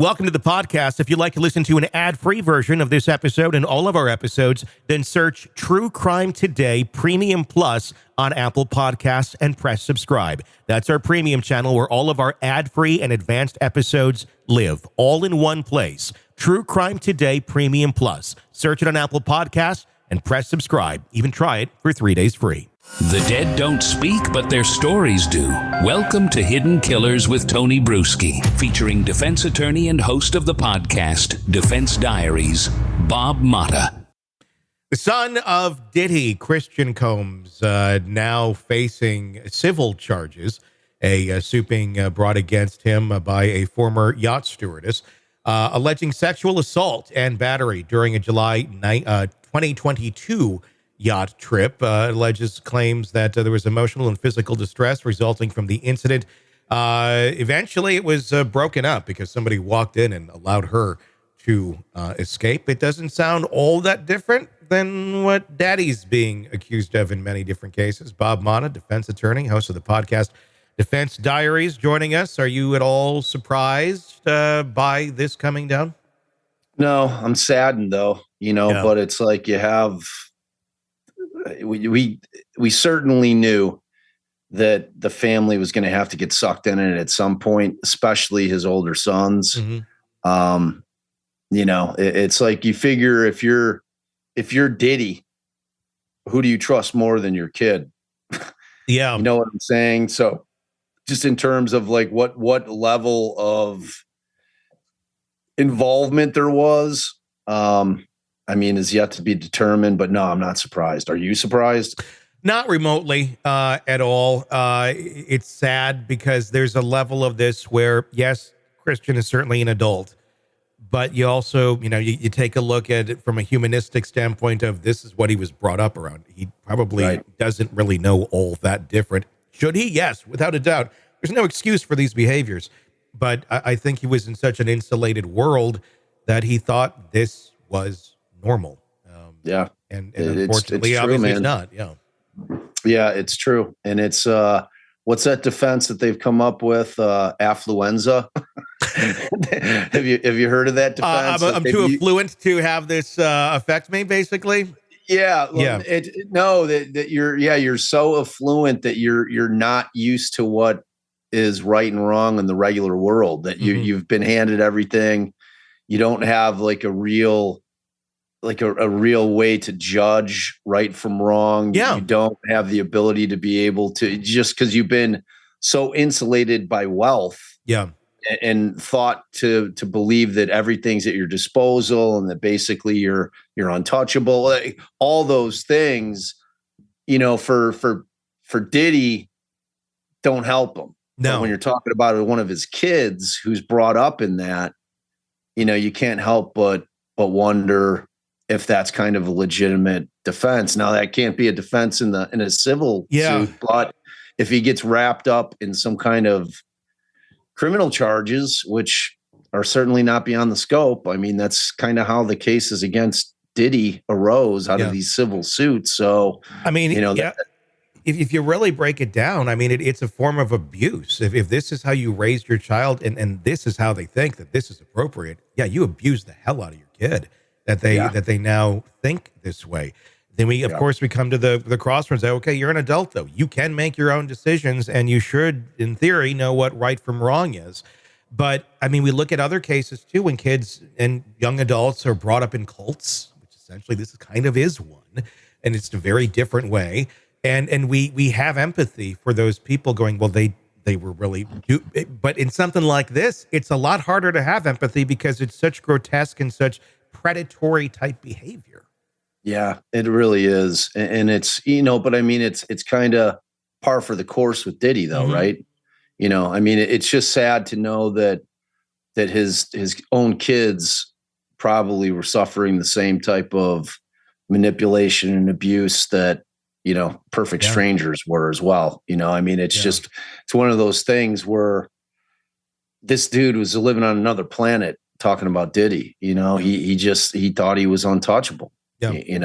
Welcome to the podcast. If you'd like to listen to an ad-free version of this episode and all of our episodes, then search True Crime Today Premium Plus on Apple Podcasts and press subscribe. That's our premium channel where all of our ad-free and advanced episodes live, all in one place. True Crime Today Premium Plus. Search it on Apple Podcasts and press subscribe. Even try it for 3 days free. The dead don't speak, but their stories do. Welcome to Hidden Killers with Tony Bruschi, featuring defense attorney and host of the podcast, Defense Diaries, Bob Motta. The son of Diddy, Christian Combs, now facing civil charges, a swooping brought against him by a former yacht stewardess, alleging sexual assault and battery during a July 2022 yacht trip. Alleges claims that there was emotional and physical distress resulting from the incident. Eventually, it was broken up because somebody walked in and allowed her to escape. It doesn't sound all that different than what Daddy's being accused of in many different cases. Bob Motta, defense attorney, host of the podcast Defense Diaries, joining us. Are you at all surprised by this coming down? No, I'm saddened though, but it's like you have... We certainly knew that the family was going to have to get sucked in it at some point, especially his older sons. Mm-hmm. It's like you figure if you're Diddy, who do you trust more than your kid? Yeah. You know what I'm saying? So just in terms of like what level of involvement there was, is yet to be determined, but no, I'm not surprised. Are you surprised? Not remotely at all. It's sad because there's a level of this where, yes, Christian is certainly an adult, but you also, you take a look at it from a humanistic standpoint of this is what he was brought up around. He probably doesn't really know all that different. Should he? Yes, without a doubt. There's no excuse for these behaviors, but I think he was in such an insulated world that he thought this was normal. And unfortunately, it's true, obviously man. It's not. Yeah, it's true. And it's what's that defense that they've come up with? Affluenza. have you heard of that defense? I'm too affluent to have this affect me, basically. Yeah. You're so affluent that you're not used to what is right and wrong in the regular world, that you've been handed everything. You don't have like a real way to judge right from wrong. Yeah. You don't have the ability to be able to, just because you've been so insulated by wealth. Yeah. And thought to believe that everything's at your disposal and that basically you're untouchable. Like, all those things, for Diddy don't help him. No. But when you're talking about one of his kids who's brought up in that, you can't help but wonder if that's kind of a legitimate defense. Now, that can't be a defense in a civil suit, but if he gets wrapped up in some kind of criminal charges, which are certainly not beyond the scope, that's kind of how the cases against Diddy arose out of these civil suits. So, if you really break it down, it's a form of abuse. If this is how you raised your child and this is how they think that this is appropriate, you abuse the hell out of your kid. That they now think this way. Then we come to the crossroads. Okay, you're an adult though. You can make your own decisions, and you should, in theory, know what right from wrong is. But we look at other cases too, when kids and young adults are brought up in cults, which essentially this kind of is one, and it's a very different way. And we have empathy for those people going, well, they were really, but in something like this, it's a lot harder to have empathy because it's such grotesque and such predatory type behavior. Yeah, it really is. And it's, but it's kind of par for the course with Diddy though, right? It's just sad to know that his own kids probably were suffering the same type of manipulation and abuse that, perfect strangers were as well. It's one of those things where this dude was living on another planet talking about Diddy, he thought he was untouchable, and he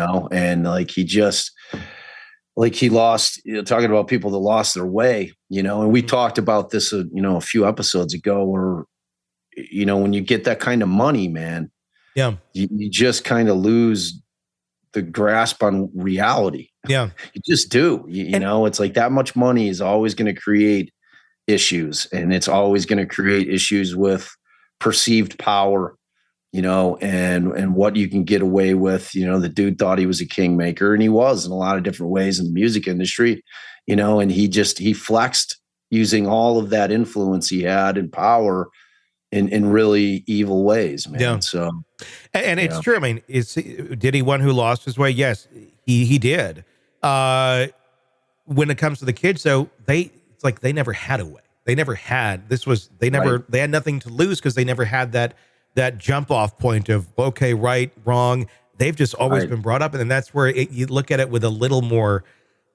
lost, talking about people that lost their way, and we talked about this, a few episodes ago where, when you get that kind of money, man, Yeah. you just kind of lose the grasp on reality. Yeah. You just do. You know, it's like that much money is always going to create issues, and it's always going to create issues with perceived power, and what you can get away with. The dude thought he was a kingmaker, and he was in a lot of different ways in the music industry, and he flexed using all of that influence he had and power in really evil ways, man. Yeah. So, and it's true. I mean, did he one who lost his way? Yes, he did. When it comes to the kids, though, it's like they never had a way. They never had. They had nothing to lose because they never had that jump off point of, okay, right, wrong. They've just always been brought up. And then that's where you look at it with a little more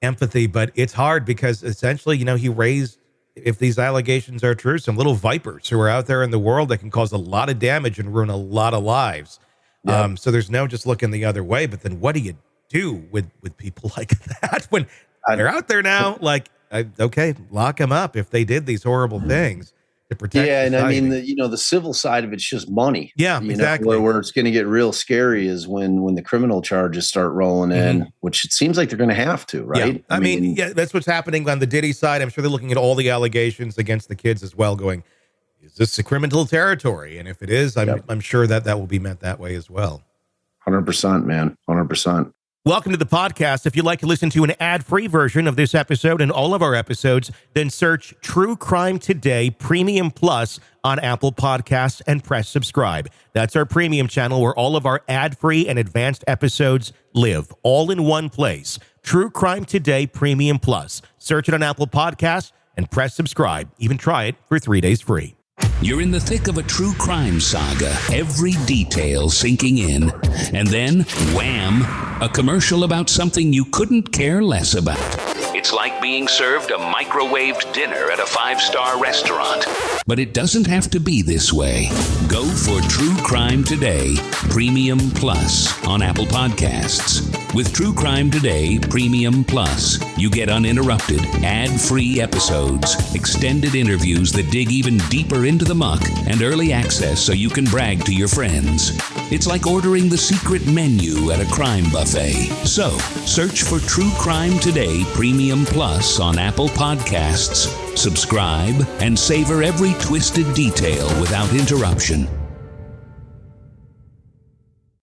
empathy, but it's hard because essentially, he raised, if these allegations are true, some little vipers who are out there in the world that can cause a lot of damage and ruin a lot of lives. Yeah. So there's no just looking the other way, but then what do you do with people like that when they're out there now? Like, okay, lock them up if they did these horrible things to protect society. And I mean, the civil side of it's just money. Yeah, exactly. Where it's going to get real scary is when the criminal charges start rolling in, which it seems like they're going to have to, right? Yeah. I mean, that's what's happening on the Diddy side. I'm sure they're looking at all the allegations against the kids as well, going, is this a criminal territory? And if it is, I'm sure that will be meant that way as well. 100%, man. 100%. Welcome to the podcast. If you'd like to listen to an ad-free version of this episode and all of our episodes, then search True Crime Today Premium Plus on Apple Podcasts and press subscribe. That's our premium channel where all of our ad-free and advanced episodes live, all in one place. True Crime Today Premium Plus. Search it on Apple Podcasts and press subscribe. Even try it for 3 days free. You're in the thick of a true crime saga, every detail sinking in, and then, wham, a commercial about something you couldn't care less about. It's like being served a microwaved dinner at a 5-star restaurant. But it doesn't have to be this way. Go for True Crime Today Premium Plus on Apple Podcasts. With True Crime Today Premium Plus, you get uninterrupted, ad-free episodes, extended interviews that dig even deeper into the muck, and early access so you can brag to your friends. It's like ordering the secret menu at a crime buffet. So, search for True Crime Today Premium Plus on Apple Podcasts, subscribe, and savor every twisted detail without interruption.